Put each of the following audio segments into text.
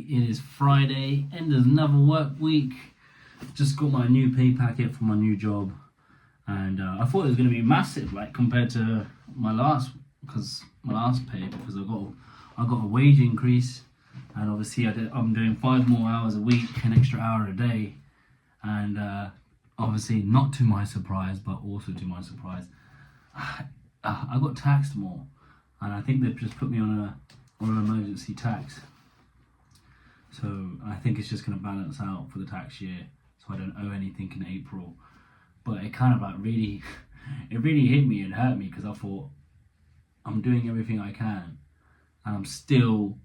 It is Friday, end of another work week. Just got my new pay packet for my new job, and I thought it was going to be massive, like compared to my last pay, because I got a wage increase, and obviously I'm doing 5 more hours a week, an extra hour a day, and obviously not to my surprise, but also to my surprise, I got taxed more, and I think they've just put me on an emergency tax. So I think it's just going to balance out for the tax year, so I don't owe anything in April. But it kind of like really, it really hit me and hurt me, because I thought I'm doing everything I can, and I'm still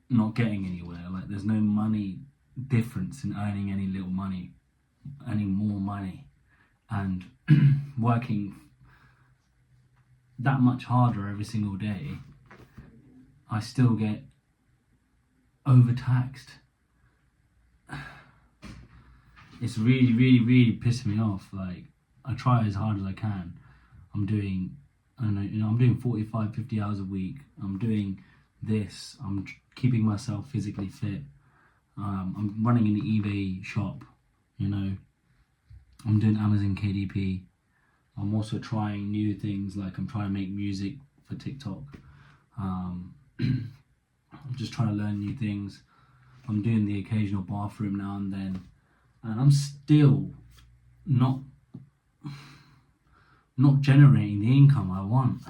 not getting anywhere. Like, there's no money difference in earning any little money, any more money, and working that much harder every single day, I still get overtaxed. It's really pissing me off. Like, I try as hard as I can. I'm doing 45, 50 hours a week. I'm doing this. I'm keeping myself physically fit. I'm running an eBay shop. I'm doing Amazon KDP. I'm also trying new things, like I'm trying to make music for TikTok. I'm just trying to learn new things. I'm doing the occasional bathroom now and then, and I'm still not generating the income I want.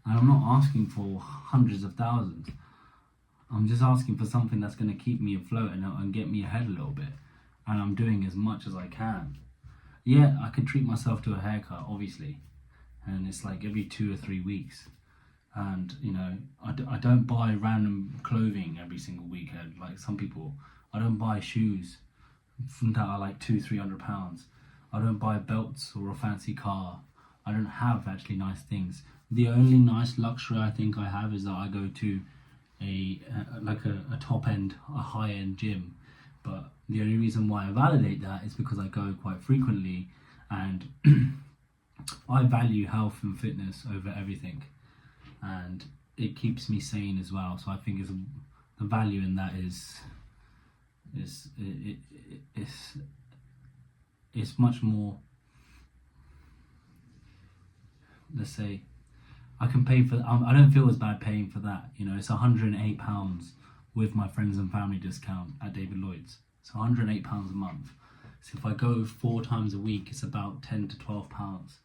And I'm not asking for hundreds of thousands. I'm just asking for something that's going to keep me afloat and get me ahead a little bit. And I'm doing as much as I can. Yeah, I could treat myself to a haircut, obviously, and it's like every 2 or 3 weeks. And I don't buy random clothing every single weekend like some people. I don't buy shoes that are like £200-300. I don't buy belts or a fancy car. I don't have actually nice things. The only nice luxury I think I have is that I go to a top end, a high end gym. But the only reason why I validate that is because I go quite frequently, and I value health and fitness over everything, and it keeps me sane as well. So I think the value in that it's much more. Let's say I can pay for. I don't feel as bad paying for that. It's £108 with my friends and family discount at David Lloyd's. So £108 a month. So if I go 4 times a week, it's about £10 to £12.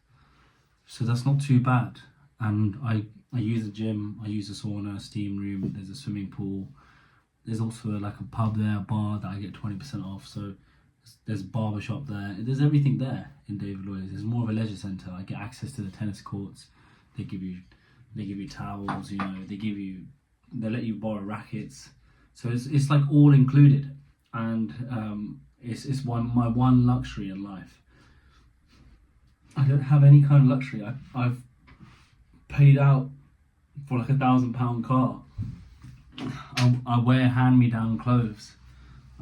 So that's not too bad. And I use a gym, I use a sauna, a steam room, there's a swimming pool. There's also like a pub there, a bar that I get 20% off. So there's a barber shop there. There's everything there in David Lloyd's. It's more of a leisure centre. I get access to the tennis courts. They give you towels, they let you borrow rackets. So it's like all included, and it's my one luxury in life. I don't have any kind of luxury. I've paid out for like £1,000 car. I wear hand-me-down clothes.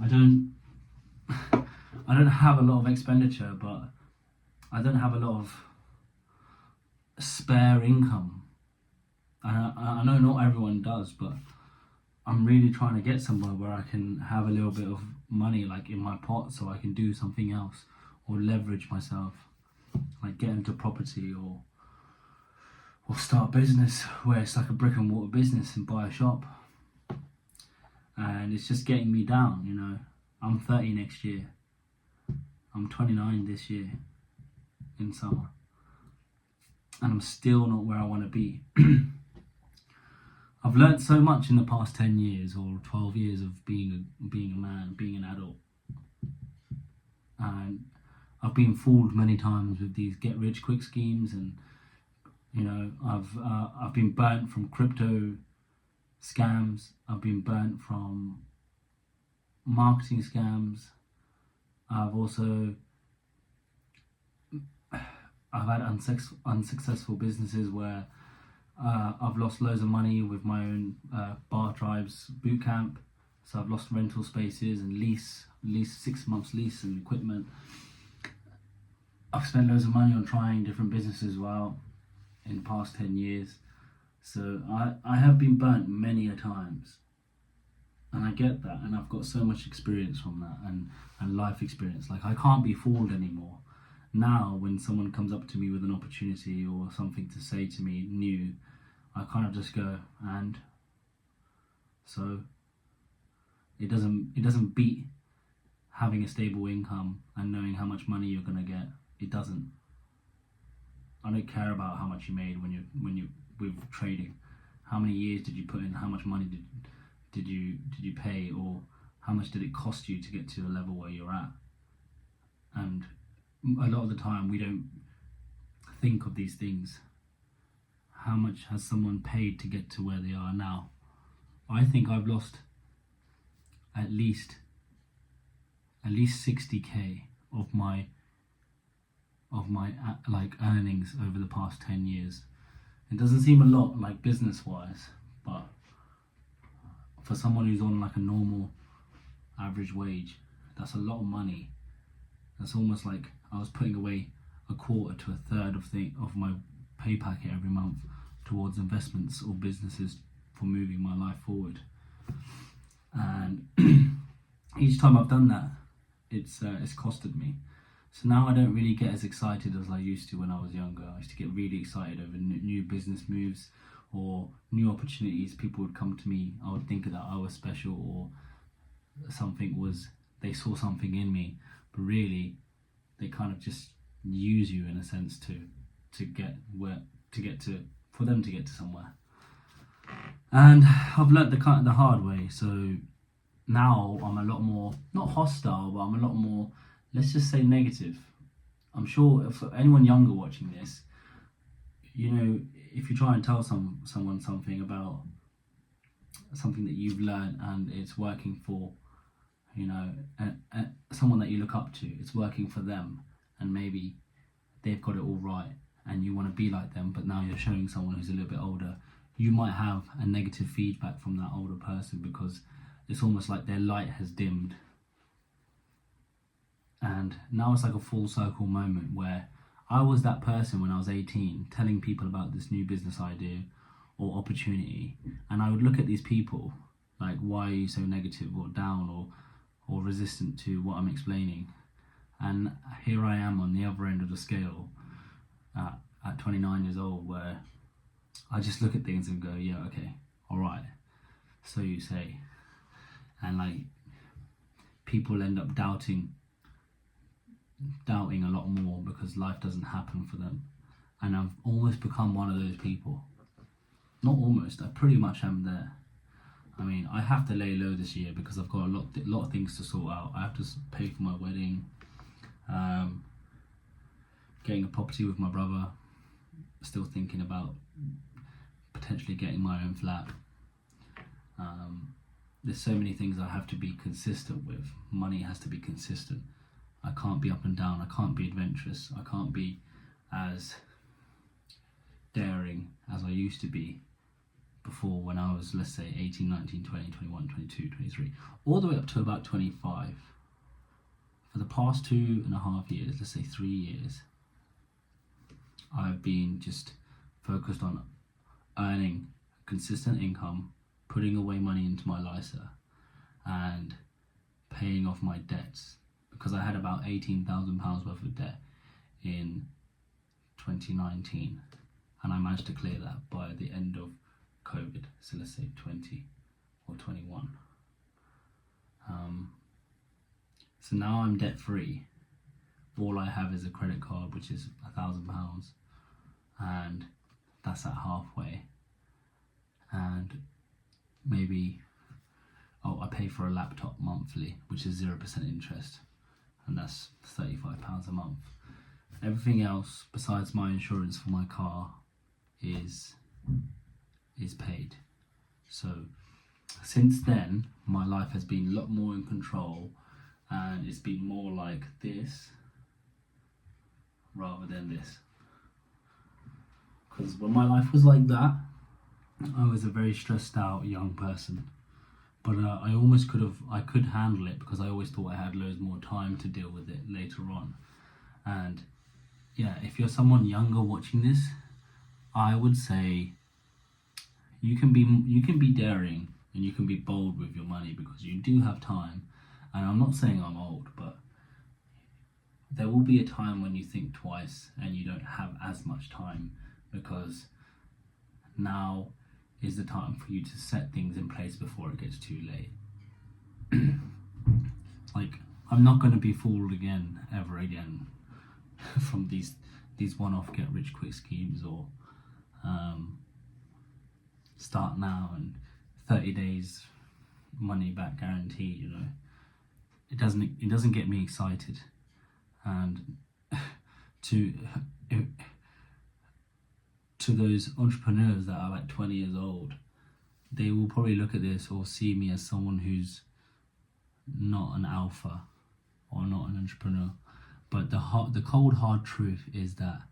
I don't have a lot of expenditure, but I don't have a lot of spare income. I know not everyone does, but I'm really trying to get somewhere where I can have a little bit of money like in my pot, so I can do something else or leverage myself, like get into property or start a business where it's like a brick and mortar business and buy a shop. And it's just getting me down. I'm 30 next year. I'm 29 this year in summer, and I'm still not where I want to be. I've learnt so much in the past 10 years or 12 years of being a man, being an adult. And I've been fooled many times with these get-rich-quick schemes, and I've been burnt from crypto scams. I've been burnt from marketing scams. I've had unsuccessful businesses where I've lost loads of money with my own Bar Tribes bootcamp. So I've lost rental spaces and lease 6 months lease and equipment. I've spent loads of money on trying different businesses as well in the past 10 years. So I have been burnt many a times. And I get that, and I've got so much experience from that, and life experience. Like, I can't be fooled anymore. Now, when someone comes up to me with an opportunity or something to say to me new, I kind of just go, and so it doesn't beat having a stable income and knowing how much money you're gonna get. It doesn't. I don't care about how much you made when you with trading. How many years did you put in? How much money did you pay, or how much did it cost you to get to the level where you're at? And a lot of the time we don't think of these things. How much has someone paid to get to where they are now? I think I've lost at least 60k of my like earnings over the past 10 years. It doesn't seem a lot, like, business wise, but for someone who's on like a normal average wage, that's a lot of money. That's almost like I was putting away a quarter to a third of my pay packet every month towards investments or businesses for moving my life forward. And each time I've done that, it's costed me. So now I don't really get as excited as I used to when I was younger. I used to get really excited over new business moves or new opportunities. People would come to me. I would think that I was special, or they saw something in me, but really they kind of just use you in a sense for them to get to somewhere. And I've learnt the hard way. So now I'm a lot more, not hostile, but I'm a lot more, let's just say, negative. I'm sure if anyone younger watching this, if you try and tell someone something about something that you've learned and it's working for, someone that you look up to, it's working for them, and maybe they've got it all right and you want to be like them, but now you're showing someone who's a little bit older, you might have a negative feedback from that older person because it's almost like their light has dimmed. And now it's like a full circle moment where I was that person when I was 18 telling people about this new business idea or opportunity, and I would look at these people like, why are you so negative or down or resistant to what I'm explaining? And here I am on the other end of the scale at 29 years old, where I just look at things and go, yeah, okay, all right, so you say. And like, people end up doubting a lot more because life doesn't happen for them. And I've almost become one of those people. Not almost, I pretty much am there. I mean, I have to lay low this year because I've got a lot of things to sort out. I have to pay for my wedding, getting a property with my brother, still thinking about potentially getting my own flat. There's so many things I have to be consistent with. Money has to be consistent. I can't be up and down. I can't be adventurous. I can't be as daring as I used to be before, when I was, let's say, 18, 19, 20, 21, 22, 23, all the way up to about 25. For the past 2.5 years, let's say 3 years, I've been just focused on earning consistent income, putting away money into my LISA, and paying off my debts, because I had about £18,000 worth of debt in 2019, and I managed to clear that by the end of COVID, so let's say 20 or 21. So now I'm debt free. All I have is a credit card, which is £1,000, and that's at halfway. And maybe I pay for a laptop monthly, which is 0% interest, and that's £35 a month. Everything else besides my insurance for my car is paid. So since then, my life has been a lot more in control, and it's been more like this rather than this. Because when my life was like that, I was a very stressed out young person. But I could handle it because I always thought I had loads more time to deal with it later on. And yeah, if you're someone younger watching this, I would say you can be daring and you can be bold with your money because you do have time. And I'm not saying I'm old, but there will be a time when you think twice and you don't have as much time, because now is the time for you to set things in place before it gets too late. Like, I'm not going to be fooled again, ever again, from these one-off get rich quick schemes, or start now and 30 days money back guarantee. You know, it doesn't get me excited. And to those entrepreneurs that are like 20 years old, they will probably look at this or see me as someone who's not an alpha or not an entrepreneur. But the cold hard truth is that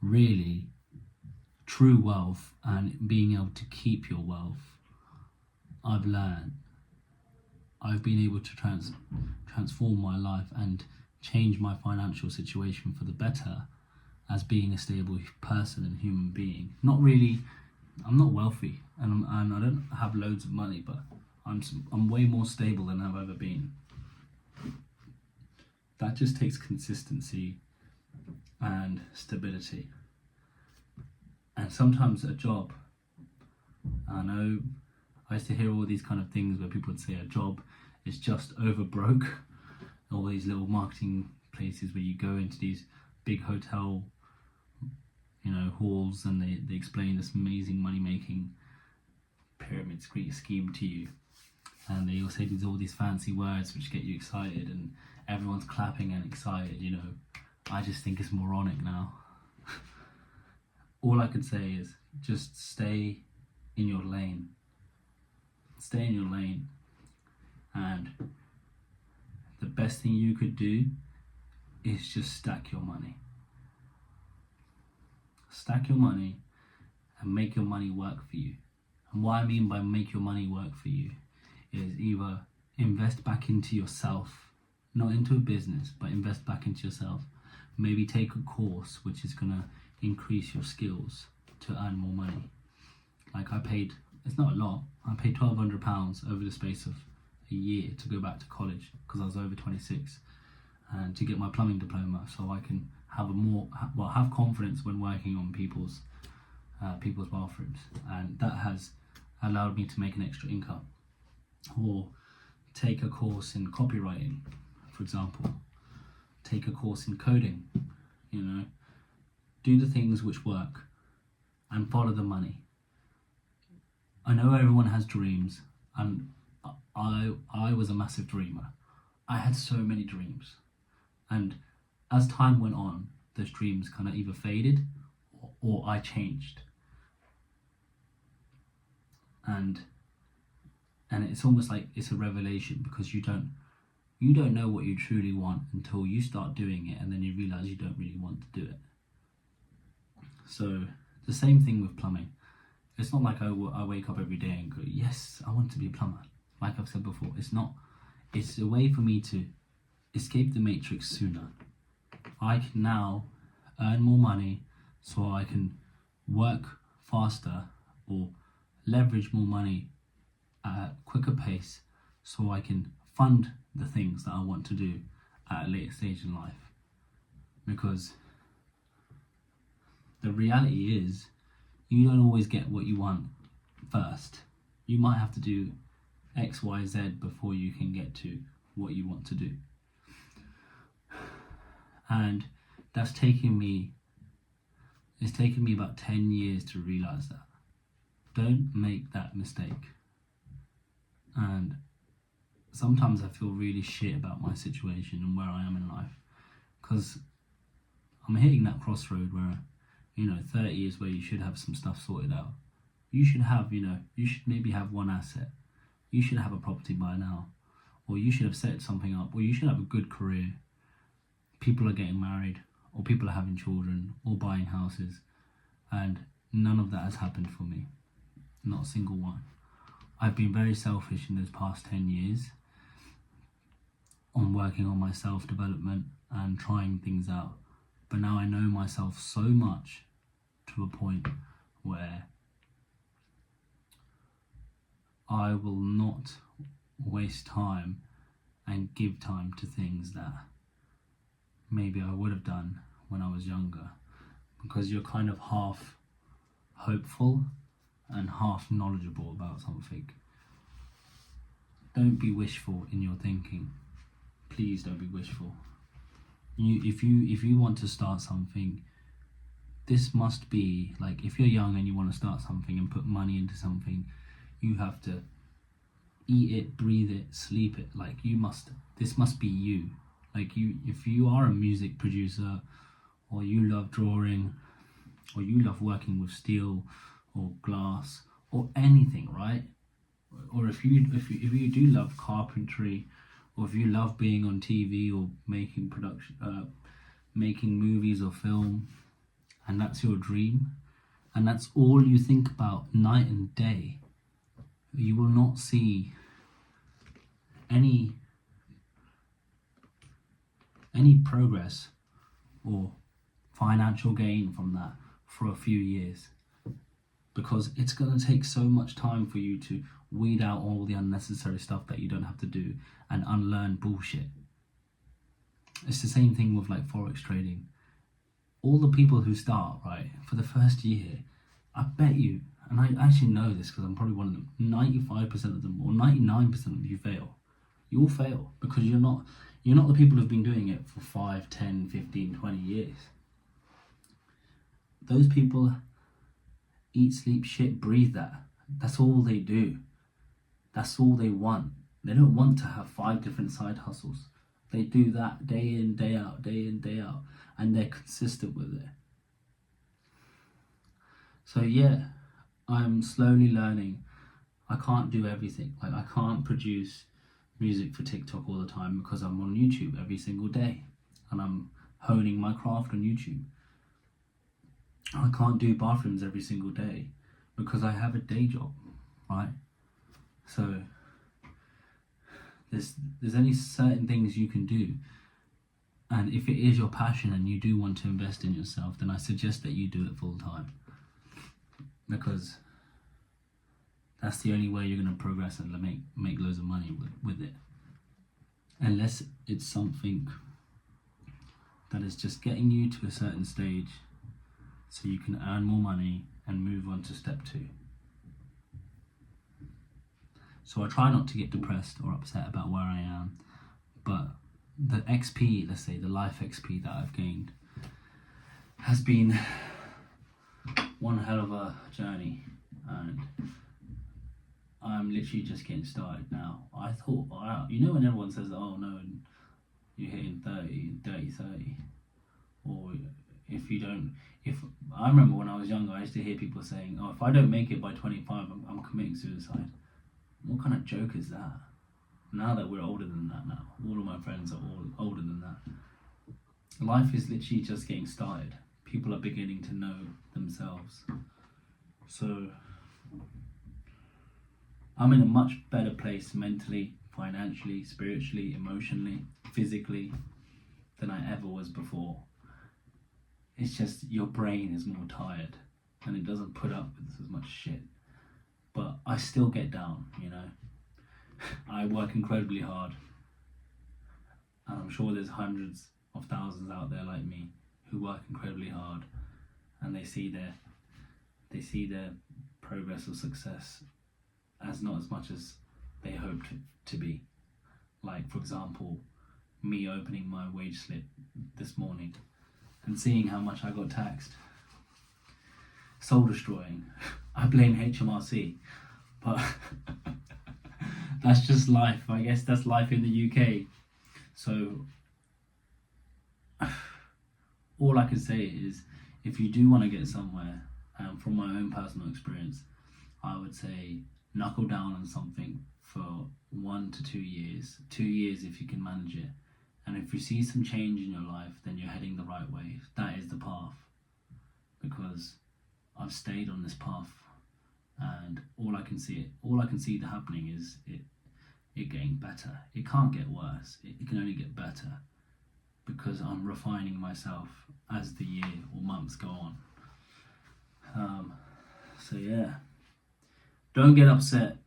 really true wealth and being able to keep your wealth, I've learned. I've been able to transform my life and change my financial situation for the better as being a stable person and human being. Not really, I'm not wealthy and I don't have loads of money, but I'm way more stable than I've ever been. That just takes consistency and stability. And sometimes a job, I know I used to hear all these kind of things where people would say a job is just over broke. All these little marketing places where you go into these big hotel, halls, and they explain this amazing money making pyramid scheme to you, and they all say all these fancy words which get you excited, and everyone's clapping and excited. I just think it's moronic now. All I could say is just stay in your lane. Stay in your lane, and the best thing you could do is just stack your money. Stack your money and make your money work for you. And what I mean by make your money work for you is either invest back into yourself, not into a business, but invest back into yourself. Maybe take a course which is going to increase your skills to earn more money. Like it's not a lot, I paid £1,200 over the space of a year to go back to college because I was over 26, and to get my plumbing diploma, so I can have confidence when working on people's bathrooms, and that has allowed me to make an extra income. Or take a course in copywriting, for example. Take a course in coding. Do the things which work and follow the money. I know everyone has dreams, and I was a massive dreamer. I had so many dreams, and as time went on, those dreams kind of either faded or I changed. And it's almost like it's a revelation, because you don't know what you truly want until you start doing it, and then you realize you don't really want to do it. So the same thing with plumbing. It's not like I wake up every day and go, yes, I want to be a plumber. Like I've said before, it's not. It's a way for me to escape the matrix sooner. I can now earn more money so I can work faster or leverage more money at a quicker pace so I can fund the things that I want to do at a later stage in life. Because the reality is, you don't always get what you want first. You might have to do X, Y, Z before you can get to what you want to do. And it's taken me about 10 years to realize that. Don't make that mistake. And sometimes I feel really shit about my situation and where I am in life, because I'm hitting that crossroad where 30 is where you should have some stuff sorted out. You should maybe have one asset. You should have a property by now, or you should have set something up, or you should have a good career. People are getting married, or people are having children, or buying houses, and none of that has happened for me. Not a single one. I've been very selfish in those past 10 years on working on my self-development and trying things out. But now I know myself so much to a point where I will not waste time and give time to things that maybe I would have done when I was younger, because you're kind of half hopeful and half knowledgeable about something. Don't be wishful in your thinking. Please don't be wishful. If you want to start something, this must be like, if you're young and you want to start something and put money into something, you have to eat it, breathe it, sleep it. Like, this must be you. Like, if you are a music producer, or you love drawing, or you love working with steel or glass or anything, right? Or if you do love carpentry, or if you love being on TV or making movies or film, and that's your dream, and that's all you think about night and day, you will not see any progress or financial gain from that for a few years, because it's going to take so much time for you to weed out all the unnecessary stuff that you don't have to do and unlearn bullshit. It's the same thing with like forex trading. All the people who start, right, for the first year, I bet you, and I actually know this because I'm probably one of them, 95% of them or 99% of you fail. You all fail because you're not the people who've been doing it for 5, 10, 15, 20 years. Those people eat, sleep, shit, breathe that. That's all they do. That's all they want. They don't want to have 5 different side hustles. They do that day in, day out, and they're consistent with it. So yeah, I'm slowly learning. I can't do everything. Like, I can't produce music for TikTok all the time because I'm on YouTube every single day and I'm honing my craft on YouTube. I can't do bathrooms every single day because I have a day job, right? So there's only certain things you can do, and if it is your passion and you do want to invest in yourself, then I suggest that you do it full time, because that's the only way you're going to progress and make loads of money with it, unless it's something that is just getting you to a certain stage so you can earn more money and move on to step 2. So I try not to get depressed or upset about where I am, but the XP, let's say the life XP that I've gained, has been one hell of a journey, and I'm literally just getting started now. I thought, when everyone says, oh no, you're hitting 30, or I remember when I was younger, I used to hear people saying, oh, if I don't make it by 25, I'm committing suicide. What kind of joke is that? Now that we're older than that now, all of my friends are all older than that. Life is literally just getting started. People are beginning to know themselves. So I'm in a much better place mentally, financially, spiritually, emotionally, physically than I ever was before. It's just your brain is more tired and it doesn't put up with as much shit. But I still get down, I work incredibly hard. And I'm sure there's hundreds of thousands out there like me who work incredibly hard, and they see their progress or success as not as much as they hoped to be. Like, for example, me opening my wage slip this morning and seeing how much I got taxed. Soul destroying. I blame HMRC, but that's just life. I guess that's life in the UK. So all I can say is, if you do want to get somewhere, and from my own personal experience, I would say knuckle down on something for 1 to 2 years. 2 years if you can manage it. And if you see some change in your life, then you're heading the right way. That is the path. Because I've stayed on this path, and all I can see happening is it getting better. It can't get worse. It can only get better, because I'm refining myself as the year or months go on. So yeah, don't get upset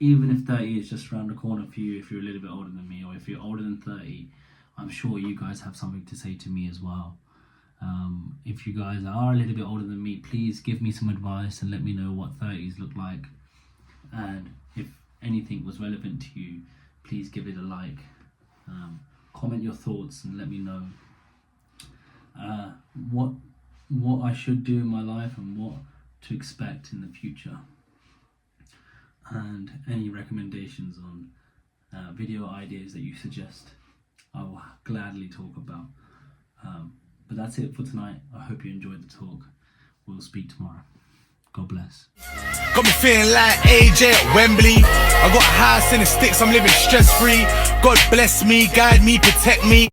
even if 30 is just around the corner for you, if you're a little bit older than me, or if you're older than 30, I'm sure you guys have something to say to me as well. If you guys are a little bit older than me, please give me some advice and let me know what 30s look like. And if anything was relevant to you, please give it a like. Comment your thoughts and let me know what I should do in my life and what to expect in the future. And any recommendations on video ideas that you suggest, I will gladly talk about. But that's it for tonight. I hope you enjoyed the talk. We'll speak tomorrow. God bless. Got me feeling like AJ at Wembley. I got a house in the sticks, I'm living stress free. God bless me, guide me, protect me.